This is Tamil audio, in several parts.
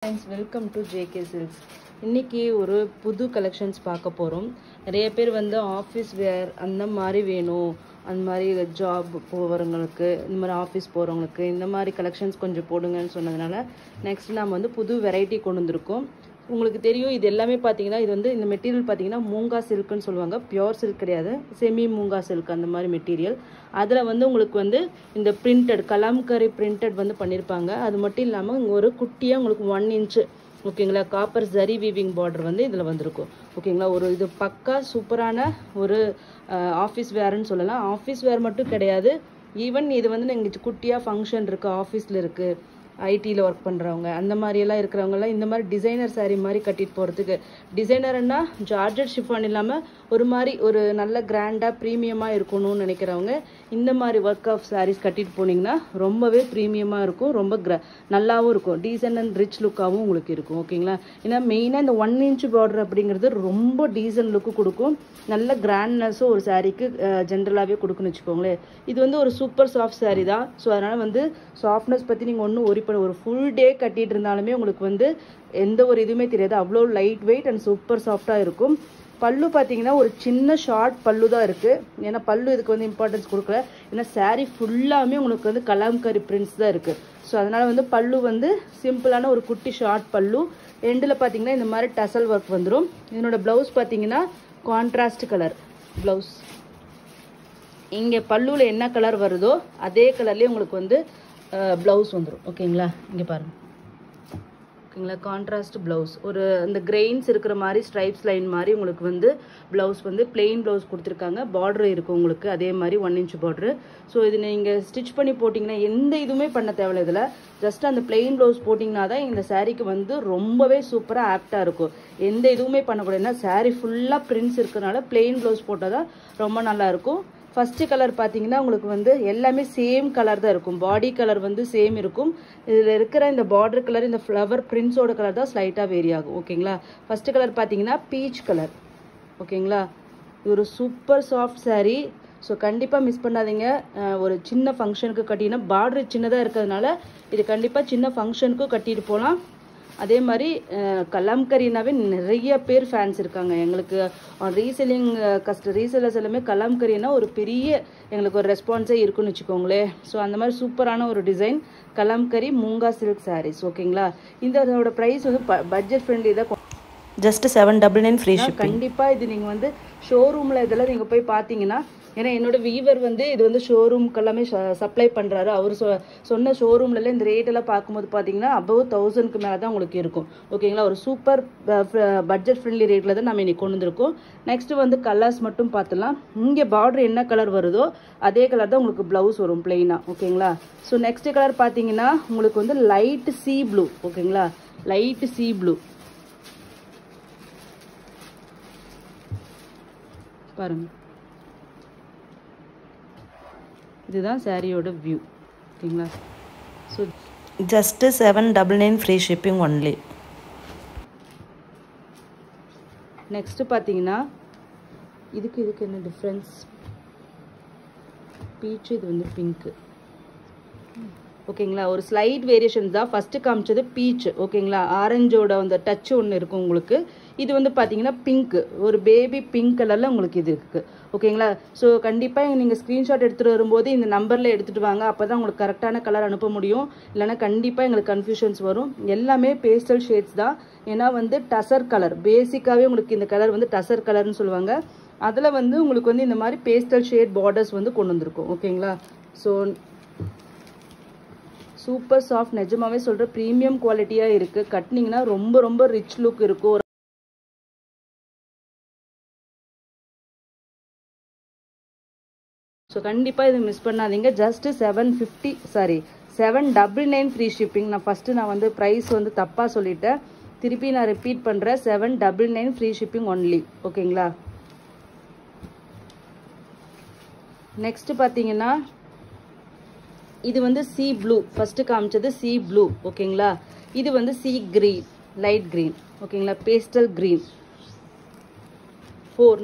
Friends, welcome to JK Silks. இன்னைக்கு ஒரு புது கலெக்ஷன்ஸ் பார்க்க போறோம். நிறைய பேர் வந்து ஆபீஸ் வேர் அந்த மாதிரி வேணும், அந்த மாதிரி ஜாப் போறவங்களுக்கு, இந்த மாதிரி ஆபீஸ் போறவங்களுக்கு இந்த மாதிரி கலெக்ஷன்ஸ் கொஞ்சம் போடுங்கன்னு சொன்னதுனால நெக்ஸ்ட் நாம வந்து புது வெரைட்டி கொண்டு வந்திருக்கோம். உங்களுக்கு தெரியும், இது எல்லாமே பார்த்தீங்கன்னா இது வந்து இந்த மெட்டீரியல் பார்த்தீங்கன்னா மூங்கா சில்க்னு சொல்லுவாங்க. பியோர் சில்க் கிடையாது, செமி மூங்கா சில்க் அந்த மாதிரி மெட்டீரியல். அதில் வந்து உங்களுக்கு வந்து இந்த பிரிண்டட் கலாம்கரி பிரிண்டட் வந்து பண்ணியிருப்பாங்க. அது மட்டும் இல்லாமல் இங்கே ஒரு குட்டியாக உங்களுக்கு 1 இன்ச்சு ஓகேங்களா காப்பர் ஜரி வீவிங் பார்டர் வந்து இதில் வந்திருக்கும் ஓகேங்களா. ஒரு இது பக்கா சூப்பரான ஒரு ஆஃபீஸ் வேர்னு சொல்லலாம். ஆஃபீஸ் வேர் மட்டும் கிடையாது, ஈவன் இது வந்து நீங்கள் குட்டியாக ஃபங்க்ஷன் இருக்குது, ஆஃபீஸில் இருக்குது, ஐடியில் ஒர்க் பண்ணுறவங்க அந்த மாதிரியெல்லாம் இருக்கிறவங்கலாம் இந்த மாதிரி டிசைனர் சாரீ மாதிரி கட்டிட்டு போகிறதுக்கு, டிசைனர்னா ஜார்ஜட் ஷிஃபான் இல்லாமல் ஒரு மாதிரி ஒரு நல்ல கிராண்டாக ப்ரீமியமாக இருக்கணும்னு நினைக்கிறவங்க இந்த மாதிரி ஒர்க் ஆஃப் சாரீஸ் கட்டிட்டு போனீங்கன்னா ரொம்பவே ப்ரீமியமாக இருக்கும், ரொம்ப நல்லாவும் இருக்கும், டீசென்ட் அண்ட் ரிச் லுக்காகவும் உங்களுக்கு இருக்கும் ஓகேங்களா. ஏன்னா மெயினாக இந்த 1 இன்ச் பார்டர் அப்படிங்கிறது ரொம்ப டீசென்ட் லுக்கு கொடுக்கும், நல்ல கிராண்ட்னஸும் ஒரு சாரீக்கு ஜென்ரலாகவே கொடுக்குன்னு வச்சுக்கோங்களேன். இது வந்து ஒரு சூப்பர் சாஃப்ட் சாரீ தான். ஸோ அதனால் வந்து சாஃப்ட்னஸ் பற்றி நீங்கள் ஒன்றும் ஒரி ஒரு ஃபுல் டே கட்டிட்டு இருந்தாலுமே உங்களுக்கு வந்து எந்த ஒரு இதுவுமே தெரியாது, அவ்வளோ லைட் வெயிட் அண்ட் சூப்பர் சாஃப்டாக இருக்கும். பல்லு பார்த்தீங்கன்னா ஒரு சின்ன ஷார்ட் பல்லு தான் இருக்குது, ஏன்னா பல்லு இதுக்கு வந்து இம்பார்ட்டன்ஸ் கொடுக்கல, ஏன்னா சாரீ ஃபுல்லாமே உங்களுக்கு வந்து கலாம்கரி பிரிண்ட்ஸ் தான் இருக்குது. ஸோ அதனால் வந்து பல்லு வந்து சிம்பிளான ஒரு குட்டி ஷார்ட் பல்லு. எண்டில் பார்த்தீங்கன்னா இந்த மாதிரி டசல் ஒர்க் வந்துடும். இதனோட ப்ளவுஸ் பார்த்தீங்கன்னா கான்ட்ராஸ்ட் கலர் ப்ளவுஸ். இங்கே பல்லுவில் என்ன கலர் வருதோ அதே கலர்லேயே உங்களுக்கு வந்து ப்ளவுஸ் வந்துடும் ஓகேங்களா. இங்கே பாருங்கள் ஓகேங்களா, கான்ட்ராஸ்ட் ப்ளவுஸ், ஒரு இந்த கிரெயின்ஸ் இருக்கிற மாதிரி ஸ்ட்ரைப்ஸ் லைன் மாதிரி உங்களுக்கு வந்து ப்ளவுஸ் வந்து பிளெயின் ப்ளவுஸ் கொடுத்துருக்காங்க. பார்டர் இருக்கும் உங்களுக்கு அதே மாதிரி 1 இன்ச் பார்டரு. ஸோ இது நீங்கள் ஸ்டிச் பண்ணி போட்டிங்கன்னா எந்த இதுவுமே பண்ண தேவையில்ல, இதில் ஜஸ்ட் அந்த பிளெயின் ப்ளவுஸ் போட்டிங்கன்னா தான் இந்த சாரீக்கு வந்து ரொம்பவே சூப்பராக ஆப்டாக இருக்கும். எந்த இதுவுமே பண்ணக்கூடாது, ஏன்னா சாரீ ஃபுல்லாக பிரிண்ட்ஸ் இருக்கிறனால பிளெயின் ப்ளவுஸ் போட்டால் தான் ரொம்ப நல்லாயிருக்கும். ஃபஸ்ட்டு கலர் பார்த்தீங்கன்னா உங்களுக்கு வந்து எல்லாமே சேம் கலர் தான் இருக்கும், பாடி கலர் வந்து சேம் இருக்கும். இதில் இருக்கிற இந்த பார்டர் கலர், இந்த ஃப்ளவர் பிரிண்ட்ஸோட கலர் தான் ஸ்லைட்டாக வேரி ஆகும் ஓகேங்களா. ஃபஸ்ட்டு கலர் பார்த்தீங்கன்னா பீச் கலர் ஓகேங்களா. இது ஒரு சூப்பர் சாஃப்ட் சாரீ. ஸோ கண்டிப்பாக மிஸ் பண்ணாதீங்க. ஒரு சின்ன ஃபங்க்ஷனுக்கு கட்டினா, பார்டர் சின்னதாக இருக்கிறதுனால இது கண்டிப்பாக சின்ன ஃபங்க்ஷனுக்கும் கட்டிட்டு போகலாம். அதே மாதிரி கலாம்கரினாவே நிறைய பேர் ஃபேன்ஸ் இருக்காங்க எங்களுக்கு. ரீசெல்லிங் ரீசெல்லர்ஸ் எல்லாமே கலாம்கரினா ஒரு பெரிய எங்களுக்கு ஒரு ரெஸ்பான்ஸே இருக்குன்னு வச்சுக்கோங்களேன். ஸோ அந்த மாதிரி சூப்பரான ஒரு டிசைன் கலாம்கரி மூங்கா சில்க் சாரீஸ் ஓகேங்களா. இதோட ப்ரைஸ் வந்து பட்ஜெட் ஃப்ரெண்ட்லி தான், ஜஸ்ட் 799 ஃப்ரீ ஷிப்பிங். கண்டிப்பாக இது நீங்கள் வந்து ஷோரூமில் இதெல்லாம் நீங்கள் போய் பார்த்தீங்கன்னா, ஏன்னா என்னோட வீவர் வந்து இது வந்து ஷோரூம்க்கு எல்லாமே சப்ளை பண்ணுறாரு. அவர் சொன்ன ஷோரூம்ல இந்த ரேட்டெல்லாம் பார்க்கும்போது பார்த்தீங்கன்னா அபவ் 1000க்கு மேலே தான் உங்களுக்கு இருக்கும் ஓகேங்களா. ஒரு சூப்பர் பட்ஜெட் ஃப்ரெண்ட்லி ரேட்டில் தான் நம்ம இன்னைக்கு கொண்டு வந்திருக்கோம். நெக்ஸ்ட் வந்து கலர்ஸ் மட்டும் பார்த்துலாம். இங்கே பார்டர் என்ன கலர் வருதோ அதே கலர் தான் உங்களுக்கு ப்ளவுஸ் வரும் பிளெயினாக ஓகேங்களா. ஸோ நெக்ஸ்ட் கலர் பார்த்தீங்கன்னா உங்களுக்கு வந்து லைட் சீ ப்ளூ ஓகேங்களா, லைட் சீ ப்ளூ பாருங்க. இதுதான் சாரியோட வியூ ஓகேங்களா. So just 799 free shipping only. Next பார்த்தீங்கன்னா இதுக்கு என்ன டிஃப்ரென்ஸ், பீச், இது வந்து பிங்க்கு ஓகேங்களா. ஒரு ஸ்லைட் வேரியேஷன் தான். ஃபஸ்ட்டு காமிச்சது பீச் ஓகேங்களா, ஆரஞ்சோட அந்த டச் ஒன்று இருக்கும் உங்களுக்கு. இது வந்து பார்த்தீங்கன்னா பிங்க்கு, ஒரு பேபி பிங்க் கலரில் உங்களுக்கு இது இருக்குது ஓகேங்களா. ஸோ கண்டிப்பாக நீங்கள் ஸ்க்ரீன்ஷாட் எடுத்துகிட்டு வரும்போது இந்த நம்பரில் எடுத்துகிட்டு வாங்க, அப்போ தான் உங்களுக்கு கரெக்டான கலர் அனுப்ப முடியும், இல்லைனா கண்டிப்பாக எங்களுக்கு கன்ஃபியூஷன்ஸ் வரும். எல்லாமே பேஸ்டல் ஷேட்ஸ் தான், ஏன்னா வந்து டசர் கலர் பேசிக்காகவே உங்களுக்கு இந்த கலர் வந்து டசர் கலர்னு சொல்லுவாங்க. அதில் வந்து உங்களுக்கு வந்து இந்த மாதிரி பேஸ்டல் ஷேட் பார்டர்ஸ் வந்து கொண்டு வந்திருக்கும் ஓகேங்களா. ஸோ சூப்பர் சாஃப்ட், நிஜமாவே சொல்கிற ப்ரீமியம் குவாலிட்டியாக இருக்குது. கட்டினீங்கன்னா ரொம்ப ரொம்ப ரிச் லுக் இருக்கும். ஸோ கண்டிப்பாக இது மிஸ் பண்ணாதீங்க. Just 799 free shipping. நான் வந்து ப்ரைஸ் வந்து தப்பாக சொல்லிட்டேன், திருப்பி நான் ரிப்பீட் பண்ணுறேன், 799 ஃப்ரீ ஷிப்பிங் ஒன்லி ஓகேங்களா. நெக்ஸ்ட் பார்த்தீங்கன்னா இது வந்து சி ப்ளூ, ஃபஸ்ட்டு காமிச்சது சி ப்ளூ ஓகேங்களா. இது வந்து சி க்ரீன், லைட் க்ரீன் ஓகேங்களா, பேஸ்டல் க்ரீன்.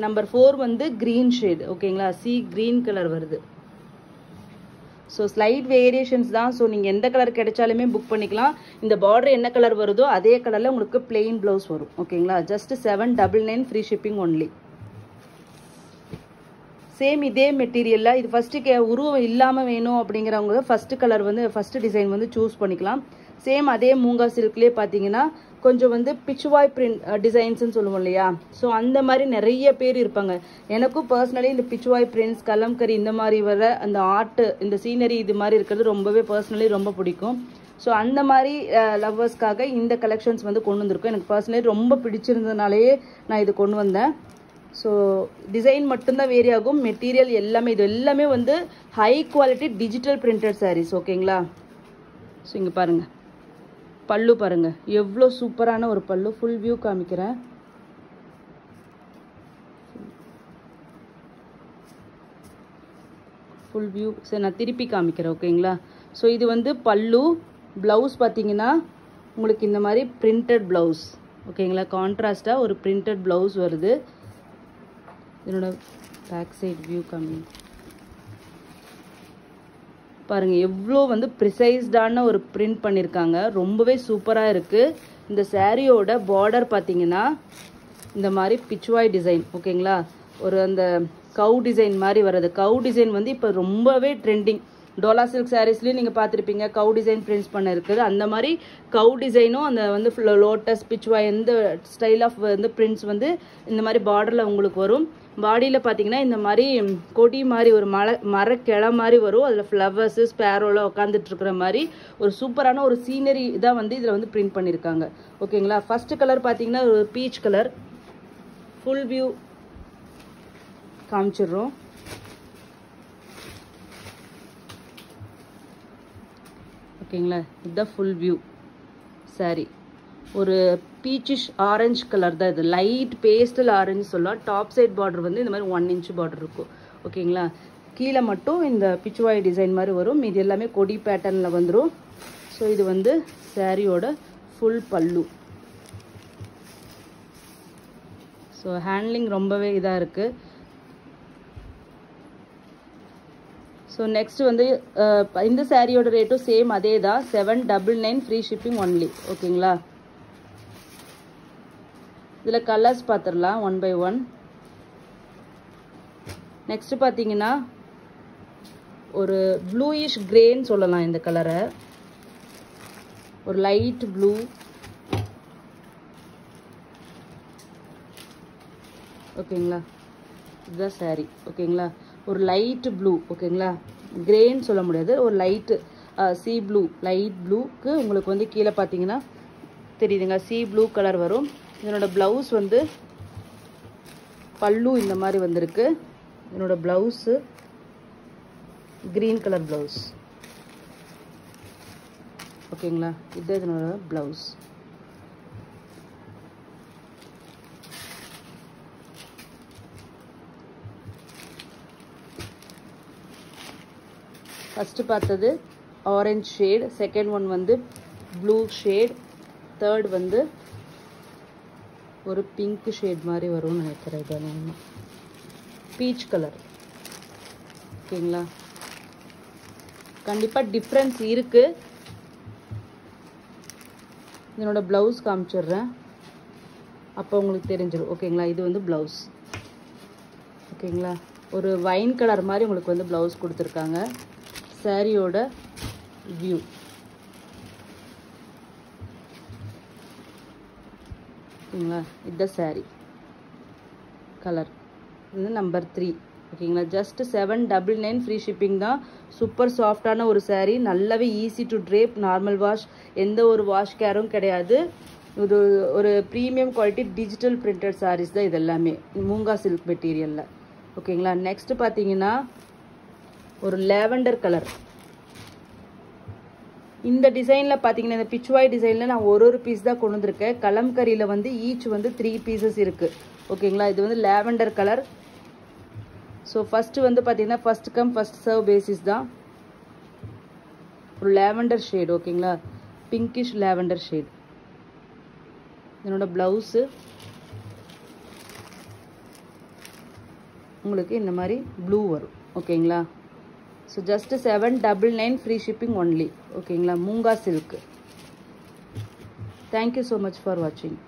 நம்பர் 4 வந்து க்ரீன் ஷேட் ஓகேங்களா, சி க்ரீன் கலர் வருது. ஸோ ஸ்லைட் வேரியேஷன்ஸ் தான். ஸோ நீங்கள் எந்த கலர் கிடைச்சாலுமே புக் பண்ணிக்கலாம். இந்த பார்டர் என்ன கலர் வருதோ அதே கலரில் உங்களுக்கு பிளெயின் ப்ளவுஸ் வரும். ஓகேங்களா, just 799 free shipping only. Same இதே மெட்டீரியலில் இது ஃபஸ்ட்டு உருவம் இல்லாமல் வேணும் அப்படிங்கிறவங்க ஃபஸ்ட்டு கலர் வந்து ஃபஸ்ட்டு டிசைன் வந்து சூஸ் பண்ணிக்கலாம். சேம் அதே மூங்கா சில்க்லேயே பார்த்தீங்கன்னா கொஞ்சம் வந்து பிச்சுவாய் பிரிண்ட் டிசைன்ஸ்ன்னு சொல்லுவோம் இல்லையா, ஸோ அந்த மாதிரி நிறைய பேர் இருப்பாங்க. எனக்கும் பர்சனலி இந்த பிச்சுவாய் பிரிண்ட்ஸ், கலம்கரி இந்த மாதிரி வர அந்த ஆர்ட், இந்த சீனரி இது மாதிரி இருக்கிறது ரொம்பவே பர்சனலி ரொம்ப பிடிக்கும். ஸோ அந்த மாதிரி லவ்வர்ஸ்க்காக இந்த கலெக்ஷன்ஸ் வந்து கொண்டு வந்திருக்கோம். எனக்கு பர்சனலி ரொம்ப பிடிச்சிருந்ததுனாலேயே நான் இது கொண்டு வந்தேன். ஸோ டிசைன் மட்டும்தான் வேரி ஆகும், மெட்டீரியல் எல்லாமே இது எல்லாமே வந்து high quality digital printed saris. ஓகேங்களா, ஸோ இங்கே பாருங்கள் பல்லு பாருங்கள் எவ்வளோ சூப்பரான ஒரு பல்லு. ஃபுல் வியூ காமிக்கிறேன். ஃபுல் வியூ சரி நான் திருப்பி காமிக்கிறேன். ஓகேங்களா, ஸோ இது வந்து பல்லு. ப்ளவுஸ் பார்த்தீங்கன்னா உங்களுக்கு இந்த மாதிரி பிரிண்டட் ப்ளவுஸ். ஓகேங்களா, கான்ட்ராஸ்டாக ஒரு பிரிண்டட் ப்ளவுஸ் வருது. இதனோட பேக் சைட் வியூ காமி பாருங்கள் எவ்வளோ வந்து ப்ரிசைஸ்டான ஒரு பிரிண்ட் பண்ணியிருக்காங்க. ரொம்பவே சூப்பராக இருக்குது. இந்த சாரியோட பார்டர் பார்த்தீங்கன்னா இந்த மாதிரி பிச்சுவாய் டிசைன். ஓகேங்களா, ஒரு அந்த கவு டிசைன் மாதிரி வர்றது. கவு டிசைன் வந்து இப்போ ரொம்பவே ட்ரெண்டிங். டோலா சில்க் சாரீஸ்லேயும் நீங்கள் பார்த்துருப்பீங்க கவு டிசைன் பிரிண்ட்ஸ் பண்ண இருக்குது. அந்த மாதிரி கவு டிசைனும் அந்த வந்து லோட்டஸ் பிச்சுவாய் எந்த ஸ்டைல் ஆஃப் வந்து பிரிண்ட்ஸ் வந்து இந்த மாதிரி பார்டரில் உங்களுக்கு வரும். பாடியில் பார்த்தீங்கன்னா இந்த மாதிரி கொடி மாதிரி ஒரு மரக்கிளை மாதிரி வரும். அதில் ஃப்ளவர்ஸு ஸ்பேரோவில் உட்காந்துட்டு இருக்கிற மாதிரி ஒரு சூப்பரான ஒரு சீனரி தான் வந்து இதில் வந்து பிரிண்ட் பண்ணியிருக்காங்க. ஓகேங்களா, ஃபஸ்ட்டு கலர் பார்த்தீங்கன்னா ஒரு பீச் கலர். ஃபுல் வியூ காமிச்சிடுறோம். ஓகேங்களா, இதுதான் ஃபுல் வியூ சாரி. ஒரு பீச்சிஷ் ஆரஞ்சு கலர் தான் இது. லைட் பேஸ்டல் ஆரஞ்சு சொல்லலாம். டாப் சைட் பார்டர் வந்து இந்த மாதிரி 1 inch பார்டர் இருக்கும். ஓகேங்களா, கீழே மட்டும் இந்த பிச்சுவாய் டிசைன் மாதிரி வரும். இது எல்லாமே கொடி பேட்டர்னில் வந்துடும். ஸோ இது வந்து சாரியோட ஃபுல் பல்லு. ஸோ ஹேண்ட்லிங் ரொம்பவே இதாக இருக்குது. ஸோ நெக்ஸ்ட் வந்து இந்த சாரியோட ரேட்டும் சேம் அதே தான், 799 ஃப்ரீ ஷிப்பிங் ஒன்லி. ஓகேங்களா, இதில் கலர்ஸ் பார்த்துடலாம் 1 by 1. நெக்ஸ்ட் பார்த்தீங்கன்னா ஒரு ப்ளூயிஷ் கிரேன்னு சொல்லலாம் இந்த கலரை. ஒரு லைட் ப்ளூ. ஓகேங்களா, இதுதான் சாரி. ஓகேங்களா, ஒரு லைட் ப்ளூ. ஓகேங்களா, கிரேன்னு சொல்ல முடியாது, ஒரு லைட்டு சி ப்ளூ. லைட் ப்ளூக்கு உங்களுக்கு வந்து கீழே பார்த்தீங்கன்னா தெரியுதுங்க சி ப்ளூ கலர் வரும். இதனோட ப்ளவுஸ் வந்து பல்லு இந்த மாதிரி வந்திருக்கு. இதனோட ப்ளவுஸு க்ரீன் கலர் ப்ளவுஸ். ஓகேங்களா, இது இதனோட ப்ளவுஸ். ஃபஸ்ட்டு பார்த்தது ஆரஞ்ச் ஷேட், செகண்ட் ஒன் வந்து ப்ளூ ஷேட், தேர்ட் வந்து ஒரு பிங்க் ஷேட் மாதிரி வரும்னு நினைக்கிறேன். இது பீச் கலர். ஓகேங்களா, கண்டிப்பாக டிஃப்ரென்ஸ் இருக்குது. இதனோட ப்ளவுஸ் காமிச்சிடுறேன், அப்போ உங்களுக்கு தெரிஞ்சிடும். ஓகேங்களா, இது வந்து ப்ளவுஸ். ஓகேங்களா, ஒரு வைன் கலர் மாதிரி உங்களுக்கு வந்து ப்ளவுஸ் கொடுத்துருக்காங்க. சாரியோட வியூ. ஓகேங்களா, இதுதான் சாரி கலர். இது நம்பர் 3. ஓகேங்களா, ஜஸ்ட் 799 ஃப்ரீ ஷிப்பிங் தான். சூப்பர் சாஃப்டான ஒரு சாரீ, நல்லாவே easy to drape, normal wash, எந்த ஒரு வாஷ் கேரும் கிடையாது. இது ஒரு premium quality digital printed saris தான் இது எல்லாமே, மூங்கா சில்க் மெட்டீரியலில். ஓகேங்களா, நெக்ஸ்ட் பார்த்தீங்கன்னா ஒரு லேவெண்டர் கலர். இந்த டிசைனில் பார்த்தீங்கன்னா இந்த பிச்சுவாய் டிசைனில் நான் ஒரு பீஸ் தான் கொண்டு வந்திருக்கேன். கலம்கரியில் வந்து ஈச் வந்து 3 pieces இருக்குது. ஓகேங்களா, இது வந்து லேவெண்டர் கலர். ஸோ ஃபஸ்ட்டு வந்து பார்த்தீங்கன்னா first come first serve basis தான். ஒரு லேவெண்டர் ஷேட். ஓகேங்களா, பிங்கிஷ் லேவெண்டர் ஷேட். இதனோட ப்ளவுஸு உங்களுக்கு இந்த மாதிரி ப்ளூ வரும். ஓகேங்களா, so just 799 free shipping only. ஓகேங்களா, Moonga silk. Thank you so much for வாட்சிங்.